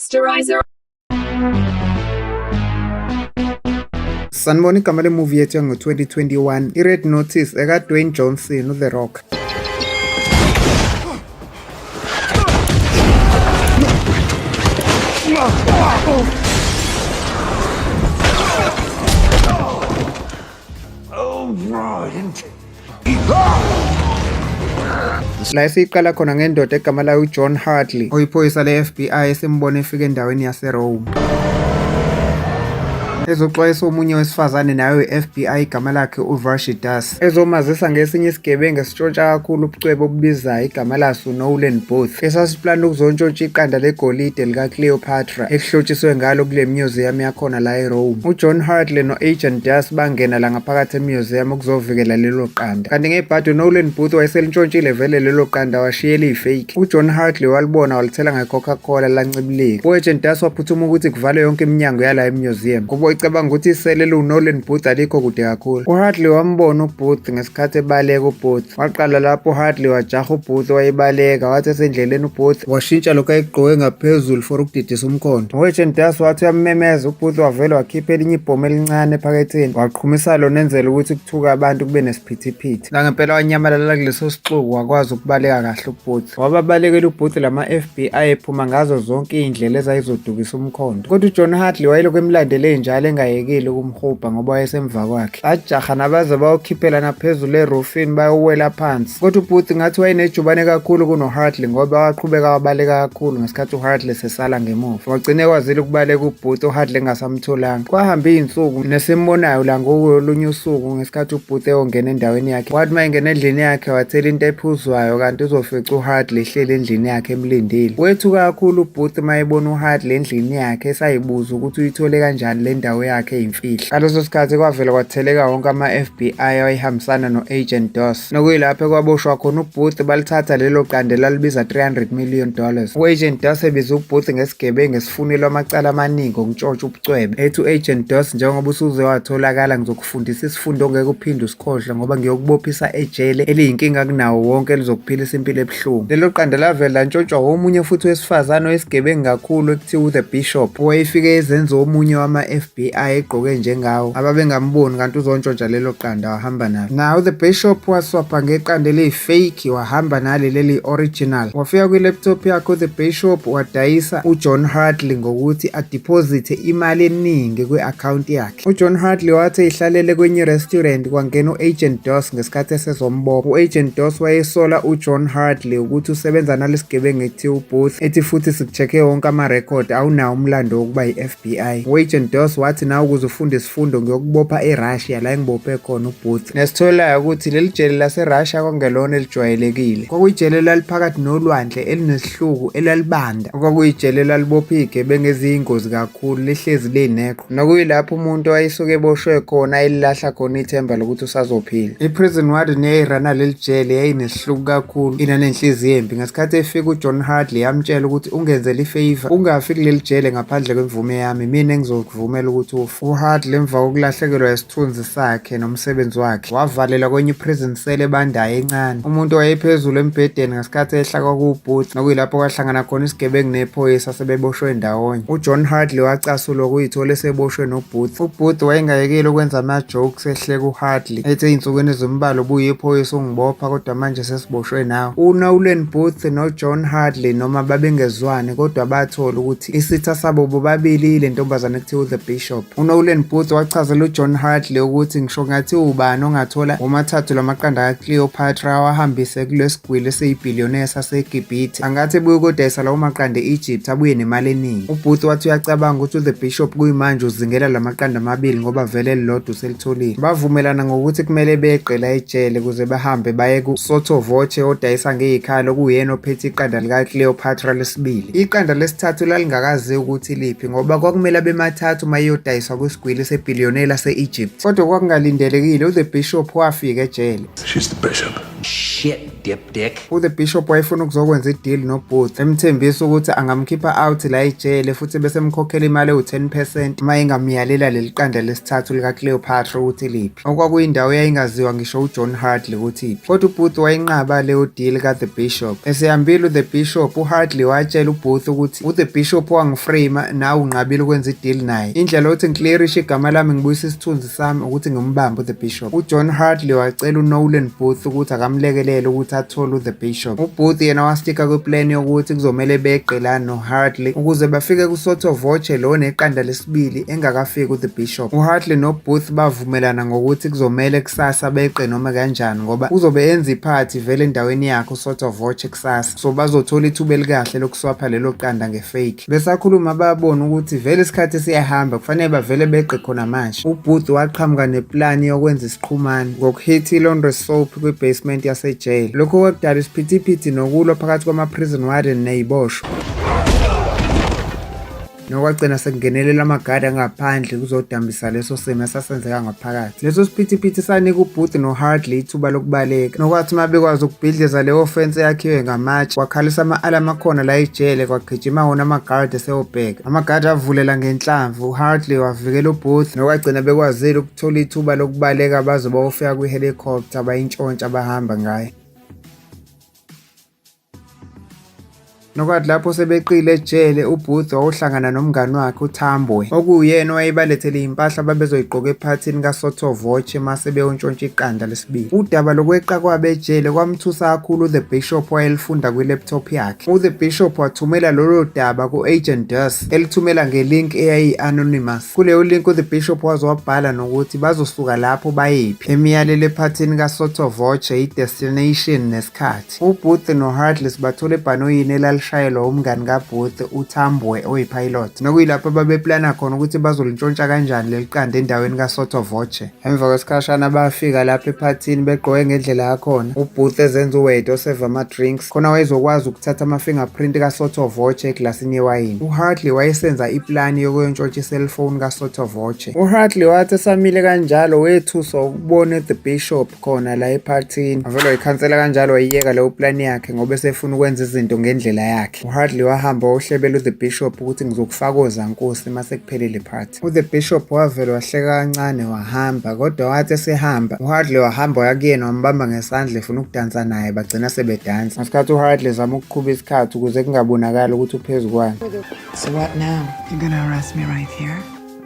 Masterizer. Sanibona igama le movie yethu yango-2021 i-Red Notice eka-Dwayne Johnson uThe Rock. La esiyiqala khona ngendoda egama layo uJohn Hartley oyiphoyisa le-FBI esimbona efika endaweni yaseRome. Ezoxwayisa omunye wesifazane nayo i-FBI igama lakhe uVarshidas ezomazisa ngesinye isigebengu esitshontsha kakhulu ubucwebe obubizayo igama laso Nolan Booth esasiplana ukuzontshontsha iqanda legolide likaCleopatra ekuhlotshiswe ngalo kule museum yakhona la eRome. uJohn Hartley no-Agent Das bangena la ngaphakathi emuseum ukuzovikela lelo qanda, kanti ngebhadi uNolan Booth wayeselintshontshile vele lelo qanda washiyela ifake. uJohn Hartley walibona walithela nge-Coca-Cola lancibilika. u-Agent Das waphuthuma ukuthi kuvalwe yonke iminyango yala emuseum kuba icabanga ukuthi isele uNolan Booth alikho kude kakhulu. uHartley wambona uBooth ngesikhathi ebaleka uBooth. Waqala lapho uHartley wajaha uBooth wayebaleka, wathi esendleleni uBooth washintsha lokhu ayegqoke ngaphezulu for ukudidisa umkhondo. u-Agent Das wathi uyamemeza uBooth wavele wakhipha elinye ibhomu elincane ephaketheni waqhumisa lona enzela ukuthi kuthuka abantu kube nesiphithiphithi. Langempela wanyamalala kuleso sixuku wakwazi ukubaleka kahle uBooth. Wababalekela uBooth lama-FBI ephuma ngazo zonke iy'ndlela ezayizodukisa umkhondo. Kodwa uJohn Hartley wayelokhu emlandele njalo engayekile ukumhubha ngoba wayesemva kwakhe. Bajaha nabaze bayokhiphela phezulu erufini bayowela phansi. Kodwa uBooth ngathi wayenejubane kakhulu kunoHartley ngoba waqhubeka wabaleka kakhulu ngesikhathi uHartley sesala ngemuva. Wagcine kwazile ukubaleka uBooth uHartley engasamtholanga. Kwahamba iy'nsuku nesimbonayo la ngolunye usuku ngesikhathi uBooth eyongena endaweni yakhe. Wathi uma engena endlini yakhe wathela into ephuzwayo kanti uzofica uHartley ehleli endlini yakhe emlindile. Wethuka kakhulu uBooth uma ebona uHartley endlini yakhe esayibuza ukuthi uyithole kanjani le ndawo yakhe eyimfihlo. Ngaleso sikhathi kwavela kwatheleka wonke ama-FBI ayihambisana no-Agent Das. Nokuyilapho kwaboshwa khona uBooth balithatha lelo qanda elalibiza $300 million. u-Agent Das ebiza uBooth ngesigebengu esifunelwe amacala amaningi okuntshontsha ubucwebe. Ethi u-Agent Das, njengoba usuze watholakala ngizokufundisa isifundo ongeke uphinde usikhohlwe ngoba ngiyokubophisa ejele eliyinkinga kunawo wonke elizokuphilisa impilo ebuhlungu. Lelo qanda lavela lantshontshwa omunye futhi wesifazane oyisigebengu kakhulu ekuthiwa uThe Bishop owayefike ezenza omunye wama-FBI egqoke njengawo ababengamboni kanti uzontshontsha lelo qanda wahamba nalo. Now the Bishop waswapha ngeqanda eliyifake wahamba nalo leli original. Wafika kwi-laptop yakhe uThe Bishop wadayisa uJohn Hartley ngokuthi adeposite imali eningi kwi-account yakhe. uJohn Hartley wathi ehlalele kwenye restaurant kwangena u-Agent Das ngesikhathi esezombopha. u-Agent Das wayesola uJohn Hartley ukuthi usebenza nalesigebengu ekuthiwa uBooth, ethi futhi sikuchecke wonke amarekhodi awunawo umlando wokuba yi-FBI. u-Agent Das wathi nawe ukuze ufunde isifundo ngiyokubopha eRussia la engibophe khona uBooth. Nesitholayo ukuthi leli jele laseRussia kwangelona elijwayelekile. Kwakuyijele laliphakathi nolwandle elinesihluku elalibanda. Kwakuyijele lalibopha iy'gebengu eziyingozi kakhulu lihlezi linekho. Nokuyilapho umuntu owayesuke eboshwe khona elilahla khona ithemba lokuthi usazophila. I-prison warden eyayirana leli jele yayinesihluku kakhulu inanenhliziyo embi. Ngesikhathi efika uJohn Hartley yamtshela ukuthi ungenzele ifavor ungafi kuleli jele ngaphandle kwemvume yami, mina engizokuvumela ukuthi ufe. uHartley emva kokulahlekelwa isithunzi sakhe nomsebenzi wakhe wavalelwa kwenye i-prison cell ebandayo encane. Umuntu wayephezulu embhedeni ngesikhathi ehla kwakuwuBooth, nokuyilapho kwahlangana khona isigebengu nephoyisa sebeboshwe ndawonye. uJohn Hartley wacasulwa ukuyithola eseboshwe noBooth. uBooth wayengayekile ukwenza ama-jokes ehleka uHartley ethi ey'nsukwini ezimbalwa ubuye iphoyisa ungibopha kodwa manje sesiboshwe nawe. uNolan Booth noJohn Hartley noma babengezwani kodwa bathola ukuthi isitha sabo bobabili ile ntombazane ekuthiwa uThe Bishop. uNolan Booth wachazela uJohn Hartley ukuthi ngisho ngathi ubani ongathola womathathu lamaqanda kaCleopatra wahambise kulesigwili esiyibhiliyonea saseGibhithe angathi ebuye ukodayisa lawo maqanda e-Egypt abuye nemali eningi. uBooth wathi uyacabanga ukuthi uThe Bishop kuyimanje uzingela lamaqanda amabili ngoba vele elilodwa uselitholile. Bavumelana ngokuthi kumele beqela ejele ukuze bahambe baye kuSotho Voce odayisa ngey'khali okuyena ophethe iqanda likaCleopatra lesibili. Iqanda lesithathu lalingakazi ukuthi liphi ngoba kwakumele bemathathu uma iyodayiswa kwisigwili sebhiliyonea lase-Egypt. Kodwa kwakungalindelekile uThe Bishop wafika ejele. She's the bishop. Shit dip dick. The Bishop wayefuna ukuzokwenza ideal noBooth emthembisa ukuthi angamkhipha out la ejele futhi bese emkhokhela imali ewu-10% uma engamyalela leli qanda lesithathu likaCleopatra ukuthi liphi, okwakuyindawo eyayingaziwa ngisho uJohn Hartley ukuthi iphi. Kodwa uBooth wayinqaba leyo deal kaThe Bishop. Esehambile uThe Bishop, uHartley watshela uBooth ukuthi uThe Bishop wangiframe nawe unqabile ukwenza ideal naye. Indlela yokuthi ngiclearishe igama lami ngibuyisa isithunzi sami ukuthi ngimbambe uThe Bishop. uJohn Hartley wacela uNolan Booth ukuthi akamlekelele ukuthi athole uThe Bishop. uBooth yena wastika kwiplan yokuthi kuzomele beqelane noHartley ukuze bafike kuSoto Voce lo neqanda lesibili engakafiki uThe Bishop. uHartley noBooth bavumelana ngokuthi kuzomele kusasa beqe noma kanjani ngoba uzobe enza iphathi vele endaweni yakhe uSoto Voce kusasa, so bazothola ithuba elikahle lokuswapha lelo qanda ngefake. Besakhuluma babona ukuthi vele isikhathi siyahamba kufanele bavele beqe khona manje. uBooth waqhamuka neplani yokwenza isiqhumane ngokuhitha i-laundry soap kwi-basement yasejail. Lokho kwakudala isiphithiphithi nokulwa phakathi kwama-prison warden neyiboshwa, nokwagcina sekungenelela amagadi angaphandle kuzodambisa leso simo esasenzeka ngaphakathi. Leso siphithiphithi sanika uBooth noHartley ithuba lokubaleka, nokwathi uma bekwazi ukubhidliza leyo fence eyakhiwe ngamatshe kwakhalisa ama-alarm akhona la ejele kwagijima wona amagadi eseyobheka. Amagadi avulela ngenhlamvu, uHartley wavikela uBooth nokwagcina bekwazile ukuthola ithuba lokubaleka baze bayofika kwi-helicopter bayintshontsha bahamba ngayo. Nokwathi lapho sebeqile ejele uBooth wawuhlangana nomngani wakhe uThambwe okuyena owayebalethele impahla babezoyiqoka ephathini kaSoto Voce mase beyontshontsha iqanda lesibili. Udaba lokweqa kwabo ejele kwamthusa kakhulu uThe Bishop wayelifunda kwi-laptop yakhe. uThe Bishop wathumela lolo daba ku-Agent Dus elithumela ngelink eyayi-anonymous. Kuleyo link uThe Bishop wazowabhala nokuthi bazosuka lapho bayephi, emiyalelo ephathini kaSoto Voce, i-destination nesikhathi. uBooth noHartley bathole ebhanoyini elishayelwa umngani kaBooth uThambwe oyipilot, nokuyilapho babeplana khona ukuthi bazolintshontsha kanjani leli qanda endaweni kaSoto Voce. Emva kwesikhashana bafika lapho ephathini begqoke ngendlela yakhona. uBooth ezenza uwede oseva ama-drinks khona wayezokwazi ukuthatha ama-fingerprint kaSoto Voce eglasini yewayini. uHartley wayesenza iplani yokuyontshontsha iselfoni kaSoto Voce. uHartley wathi esamile kanjalo wethuswa ukubona uThe Bishop khona la ephathini, avele wayikhansela kanjalo wayiyeka leyo plani yakhe ngoba esefuna ukwenza izinto ngendlela yakhe. uHartley wahamba wahlebela uThe Bishop ukuthi ngizokufakoza nkosi mase kuphelele iphathi. uThe Bishop wavele wahleka kancane wahamba, kodwa wathi esehamba uHartley wahamba waya kuyena wambamba ngesandla efuna ukudansa naye, bagcina sebedansa. Ngesikhathi uHartley zama ukuqhuba isikhathi ukuze kungabonakali ukuthi uphezu kwani. So what now? You're gonna arrest me right here?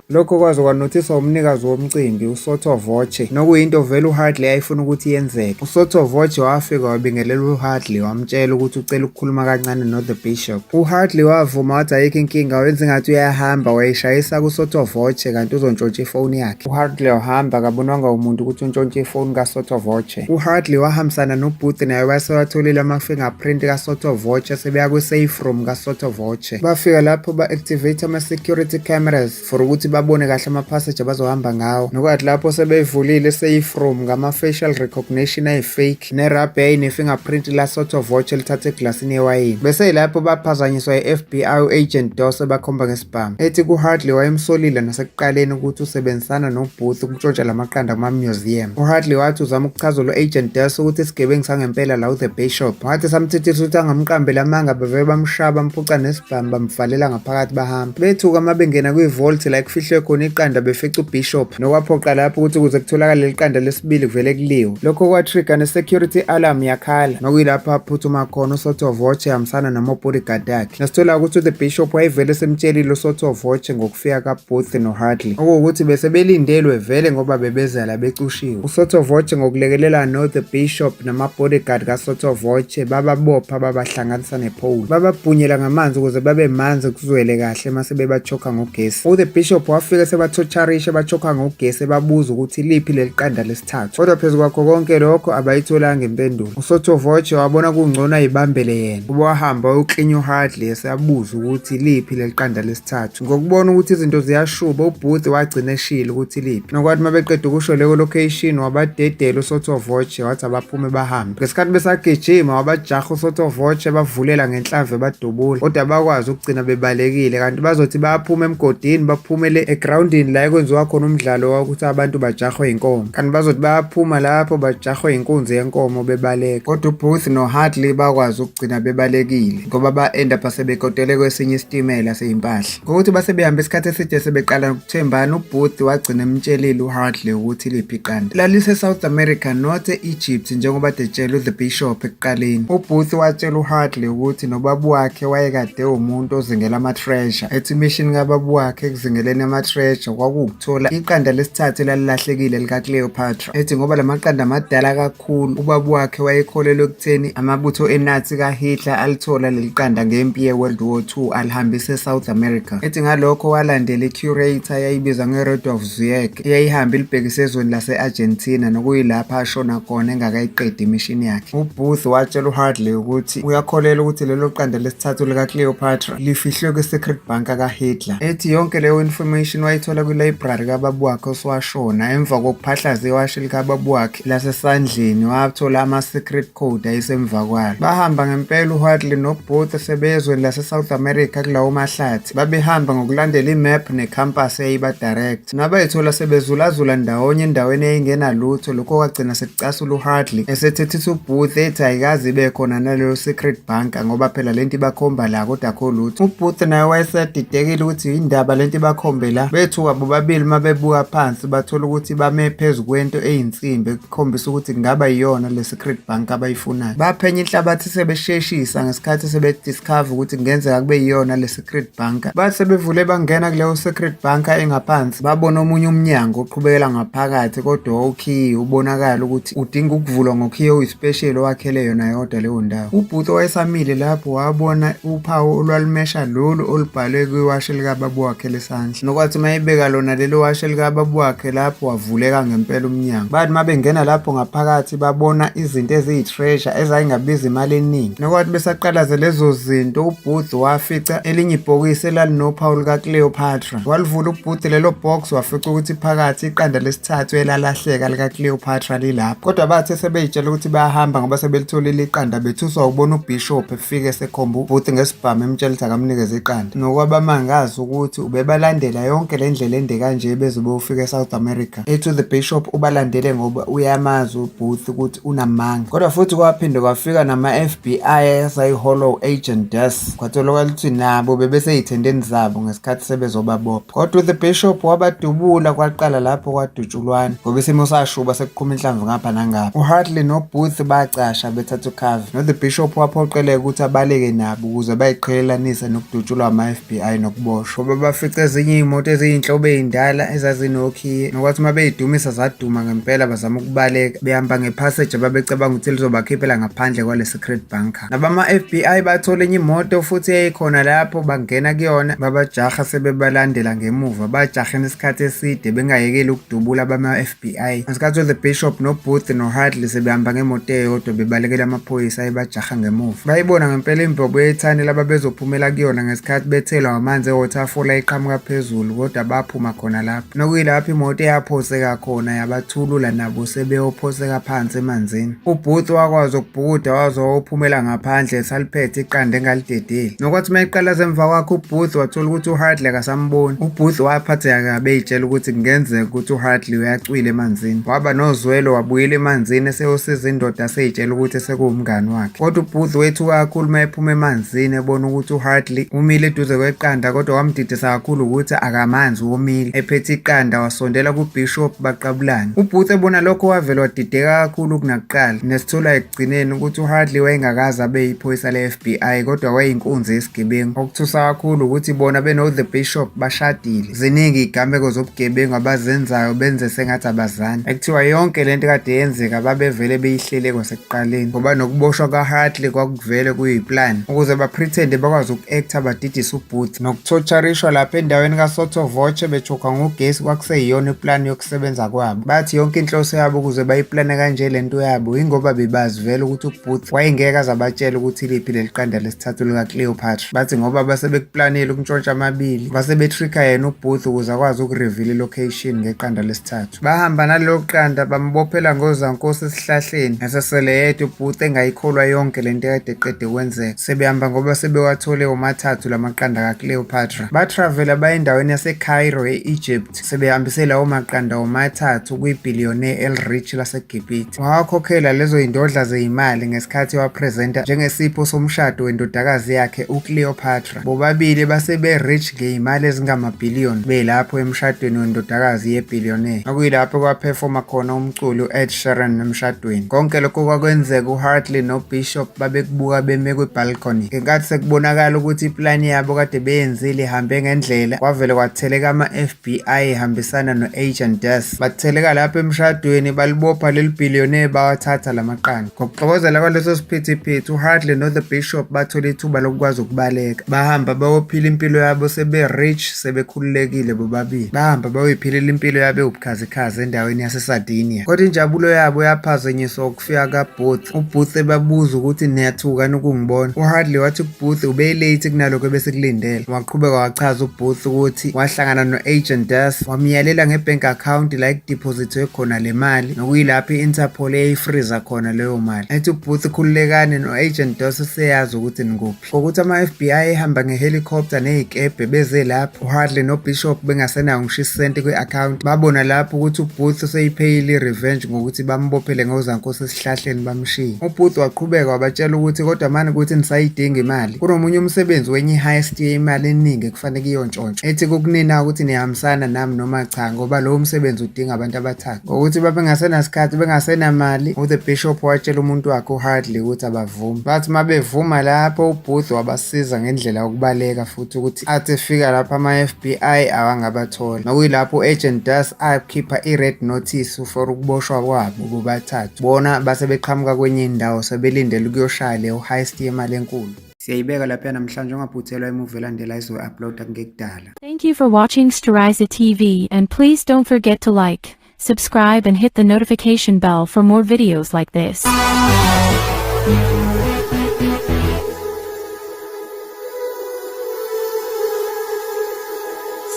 Lokho kwaze kwanothiswa umnikazi womcimbi uSoto Voce, nokuyinto vele uHartley ayifuna ukuthi yenzeke. uSoto Voce wafika wabingelela uHartley wamtshela ukuthi ucela ukukhuluma kancane noThe Bishop. uHartley wavuma wathi ayikho inkinga, wenza ngathi uyahamba wayishayisa kuSoto Voce kanti uzontshontsha ifoni yakhe. uHartley wahamba akabonwanga umuntu ukuthi untshontshe ifoni kaSoto Voce. uHartley wahambisana noBooth naye basewatholile ama-fingerprint kaSoto Voce sebeya kwi-safe room kaSoto Voce. Bafika lapho ba-activate ama-security cameras for ukuthi babone kahle ama-passage abazohamba ngawo, nokwathi lapho sebeyivulile i-safe room ngama-facial recognition ayi-fake nerabhi eyine-fingerprint laSoto Voce lithathe eglasini yewayini. Bese yilapho baphazanyiswa i-FBI u-Agent Dus bakhomba ngesibhamu ethi kuHartley wayemsolile nasekuqaleni ukuthi usebenzisana noBooth ukutshontsha lamaqanda kuma-museum. uHartley wathi uzama ukuchazela u-Agent Dus ukuthi isigebengu sangempela la uThe Bishop, wathi samthethisa ukuthi angamqambeli amanga bavele bamshaya bamphuca nesibhamu bamvalela ngaphakathi bahamba. Bethuka uma bengena kwi-vault la kufihlwe khona iqanda befica uBishop, nokwaphoqa lapho ukuthi ukuze kutholakale leli qanda lesibili kuvele kuliwe. Lokho kwatrigger ne-security alarm yakhala, nokuyilapho aphuthuma khona uSoto Voce ehambisana nama-bodyguard akhe. Nasithola ukuthi uThe Bishop wayevele semtshelile uSoto Voce ngokufika kaBooth noHartley, okuwukuthi bese belindelwe vele ngoba bebezela becushiwe. uSoto Voce ngokulekelelana noThe Bishop nama-bodyguard kaSoto Voce bababopha babahlanganisa nepole, bababhunyela ngamanzi ukuze babe manzi kuzwele kahle mase bebachokha ngogesi. uThe Bishop wafika sebathotsharisha bachokha ngogesi babuza ukuthi liphi leli qanda lesithathu, kodwa phezu kwakho konke lokho abayitholanga impendulo. uSoto Voce wabona kungcono ayibambele yena, kuba wahamba wayoklinya uHartley esabuza ukuthi liphi leli qanda lesithathu. Ngokubona ukuthi izinto ziyashuba uBooth wagcina eshila ukuthi liphi, nokwathi uma beqeda ukusho leyo location wabadedela uSoto Voce wathi abaphume bahambe. Ngesikhathi besagijima wabajaha uSoto Voce bavulela ngenhlamvu badubula, kodwa bakwazi ukugcina bebalekile kanti bazothi bayaphuma emgodini baphumele bamele egroundini la ekwenziwa khona umdlalo wokuthi abantu bajahwe inkomo, kanti bazothi bayaphuma lapho bajahwe inkunzi yenkomo bebaleka. Kodwa uBooth noHartley bakwazi ukugcina bebalekile ngoba ba-end up sebekotele kwesinye isitimela seyimpahla. Ngokuthi base behamba isikhathi eside sebeqala ukuthembana, uBooth wagcina emtshelile uHartley ukuthi liphi iqanda lalise South America not e-Egypt njengoba detshela uThe Bishop ekuqaleni. uBooth watshela uHartley ukuthi nobaba wakhe wayekade umuntu ozingela ama-treasure, ethi mission kababa wakhe ekuzingeleni ama-treasure kwakuwukuthola iqanda lesithathu elalilahlekile lika-Cleopatra, ethi ngoba lamaqanda amadala kakhulu ubaba wakhe wayekholelwa ekutheni amabutho eNazi kaHitler alithola leli qanda ngempi ye-World War II alihambise eSouth America. Ethi ngalokho walandela i-curator eyayibizwa nge-Rudolf Zuyek eyayihamba ilibhekise ezweni lase-Argentina nokuyilapha ashona khona engakayiqedi imishini yakhe. uBooth watshela uHartley ukuthi uyakholelwa ukuthi lelo qanda lesithathu lika-Cleopatra lifihlwe kwi-secret bunker kaHitler. Ethi yonke leyo information wayithola kwi-library kababa wakhe oswashona emva kokuphahlaza iwashi likababa wakhe lasesandleni wathola ama-secret code ayisemva kwalo. Bahamba ngempela uHartley noBooth sebezweni lase-South America kulawo mahlathi. Babehamba ngokulandela imap necampus eyayiba-direct. Nabayithola sebezulazula ndawonye endaweni eyayingenalutho, lokho kwagcina sekucasula uHartley esethethisa uBooth ethi ayikaze ibe khona naleyo secret bunker ngoba phela lento ibakhomba la kodwa akho lutho. uBooth naye wayesadidekile ukuthi indaba lento ibakhombe la. Bethuka bobabili mabebuka phansi bathola ukuthi bame phezu kwento eyinsimbi ekukhombisa ukuthi kungaba yiyona le secret bunker abayifunayo. Baphenya inhlabathi sebesheshisa ngesikhathi sebediscover ukuthi kungenzeka kube yiyona le secret bunker. Bathi sebevule bangena kuleyo secret bunker engaphansi babona omunye umnyango oqhubekela ngaphakathi kodwa ukhiye ubonakala ukuthi udinga ukuvulwa ngokhiye oyispecial owakhele yona yodwa leyo ndawo. uBooth wayesamile lapho wabona uphawu olwalimesha lolu olubhalwe kwiwashi likababa wakhe lesandla, nokwathi mayibeka lona lelo washi likababa wakhe lapho wavuleka ngempela umnyango. Bathi mabengena lapho ngaphakathi babona izinto eziyi-treasure ezayingabiza imali eningi, nokwathi besaqalaze lezo zinto uBooth wafica elinye ibhokisi elalinophawu lika-Cleopatra. Walivula uBooth lelo box wafica ukuthi phakathi iqanda lesithathu elalahleka lika-Cleopatra lilapho. Kodwa bathe sebeyitshela ukuthi bayahamba ngoba sebelitholile iqanda bethuswa ukubona uBishop efike esekhomba uBooth ngesibhamu emtshela ukuthi akamnikeze iqanda, nokwabamangazi ukuthi ubebalandela yonke le ndlela ende kanje beze beyofika eSouth America. Ethi uThe Bishop ubalandele ngoba uyamazi uBooth ukuthi unamanga. Kodwa futhi kwaphinde kwafika nama-FBI asayi-hollow agent desk kwatholakala ukuthi nabo bebeseyithendeni zabo ngesikhathi sebezobabopha. Kodwa uThe Bishop wabadubula kwaqala lapho kwadutshulwana ngoba isimo sashuba sekuqhuma inhlamvu ngapha nangapha. uHartley noBooth bacasha bethatha ukhava, noThe Bishop waphoqeleka ukuthi abaleke nabo ukuze bayiqhelelanise nokudutshulwa ama-FBI nokuboshwa. Ngoba bafica ezinye iy'moto eziyinhlobo ey'ndala ezazinokhiye, nokwathi uma bey'dumisa zaduma ngempela bazama ukubaleka behamba ngephasseji ababecabanga ukuthi lizobakhiphela ngaphandle kwale secret bunker. Nabama-FBI bathola enye imoto futhi eyayikhona lapho bangena kuyona babajaha sebebalandela ngemuva. Bajahena isikhathi eside bengayekeli ukudubula bama-FBI ngesikhathi uThe Bishop noBooth noHartley sebehamba ngemoto eyodwa bebalekela amaphoyisa ayebajaha ngemuva. Bayibona ngempela imbobo yethani laba bezophumela kuyona ngesikhathi bethelwa ngamanzi e-waterfall ayiqhamuka phezulu, kodwa baphuma khona lapho. Nokuyilapho imoto eyaphoseka khona yabathulula nabo sebeyophoseka phansi emanzini. uBooth wakwazi ukubhukuda waze wayophumela ngaphandle esaliphethe iqanda engalidedeli, nokwathi mayiqalaza emva kwakhe uBooth wathola ukuthi uHartley akasamboni. uBooth waphatheka kabe eyitshela ukuthi kungenzeka ukuthi uHartley uyacwila emanzini. Waba nozwelo wabuyela emanzini eseyosiza indoda aseyitshela ukuthi sekuwumngani wakhe. Kodwa uBooth wethuka kakhulu mayephuma emanzini ebona ukuthi uHartley umile eduze kweqanda, kodwa wamdidisa kakhulu ukuthi akamanzi womile ephethe iqanda. Wasondela kuBishop baqabulana. uBooth ebona lokho wavele wadideka kakhulu kunakuqala, nesithola ekugcineni ukuthi uHartley wayengakaze abe yiphoyisa le-FBI kodwa wayeyinkunzi yesigebengu. Okuthusa kakhulu ukuthi bona benoThe Bishop bashadile. Ziningi igameko zobugebengu abazenzayo benze sengathi abazani. Ekuthiwa yonke lento kade yenzeka babevele beyihlele kwasekuqaleni ngoba nokuboshwa kaHartley kwakuvele kuyiplan ukuze bapretende bakwazi uku-acta badidise uBooth. Nokuthotsharishwa lapha endaweni kaSotho Voce bejokwa ngogesi kwakuseyiyona iplan yokusebenza kwabo. Bathi yonke inhloso yabo ukuze bayiplane kanje lento yabo ingoba bebazi vele ukuthi uBooth wayengeke aze abatshele ukuthi iliphi leli qanda lesithathu lika-Cleopatra. Bathi ngoba basebekuplanile ukuntshontsha amabili basebetricka yena uBooth ukuze akwazi ukureveal ilocation ngeqanda lesithathu. Bahamba nalelo qanda bambophela ngozankosi esihlahleni esesele yedwa uBooth engayikholwa yonke lento ekade eqede kwenzeka. Sebehamba ngoba sebewathole womathathu lamaqanda kaCleopatra. Batravela baye endaweni endaweni yase-Cairo e-Egypt sebehambise lawo maqanda womathathu kwi-billionaire el-rich laseGibhithe. Wakhokhela lezo yindodla zeyimali ngesikhathi wapresenta njengesipho somshado wendodakazi yakhe uCleopatra. Bobabili base be-rich ngeyimali ezingamabhiliyoni belapho emshadweni wendodakazi ye-billionaire, okuyilapho kwaphefoma khona umculi u-Ed Sheeran emshadweni. Konke lokho kwakwenzeka uHartley noBishop babekubuka beme kwi-balcony. Ngenkathi sekubonakala ukuthi iplani yabo kade beyenzile ihambe ngendlela, kwavele kwatheleka ama-FBI ehambisana no-Agent Das. Batheleka lapho emshadweni, balibopha leli billionaire, bawathatha la maqanda. Ngokuxokozela kwaleso siphithiphithi, uHartley no-The Bishop bathola ithuba lokukwazi ukubaleka. Bahamba bayophila impilo yabo sebe-rich, sebekhululekile bobabili. Bahamba bayoyiphilela impilo yabo ewubukhazikhazi endaweni yase-Sardinia. Kodwa injabulo yabo yaphazanyiswa ukufika kaBooth. uBooth ebabuza ukuthi niyathukani ukungibona. uHartley wathi kuBooth ubeyilate kunalokho ebesekulindele. Waqhubeka wachaza uBooth ukuthi wahlangana no-Agent Das, wamyalela ngebank account la ekudeposithwe khona le mali, nokuyilapho i-Interpol eyayifriza khona leyo mali. Ethi uBooth khululekani, no-Agent Das seyazi ukuthi nikuphi. Ngokuthi ama-FBI ehamba ngehelicopter ney'kebhe beze lapho, uHartley noBishop bengasenayo ngisho isenti kwi-account, babona lapho ukuthi uBooth seyipheyile i-revenge ngokuthi bambophele ngozankosi esihlahleni bamshiye. uBooth waqhubeka wabatshela ukuthi kodwa mani ukuthi nisayidinga imali, kunomunye umsebenzi wenye i-heist yemali eningi ekufanele iyontshontsho. Ethi kukunina ukuthi nihambisana nami noma cha, ngoba lowo msebenzi udinga abantu abathathu. Ngokuthi babengasenasikhathi, bengasenamali, uThe Bishop watshela umuntu wakhe uHartley ukuthi abavume. Bathi mabevuma lapho, uBooth wabasiza ngendlela yokubaleka futhi ukuthi athi efika lapho ama-FBI awangabathola, nokuyilapho u-Agent Das akhipha i-red notice for ukuboshwa kwabo bobathathu. Bona base beqhamuka kwenye indawo sebelindele ukuyoshaya leyo heist yemali enkulu. Siyayibeka lapha namhlanje, ungaphuthelwa imuvi elandela izo-uploada ngekudala. Thank you for watching Sterisa TV, and please don't forget to like, subscribe and hit the notification bell for more videos like this.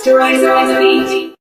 Sterisa TV.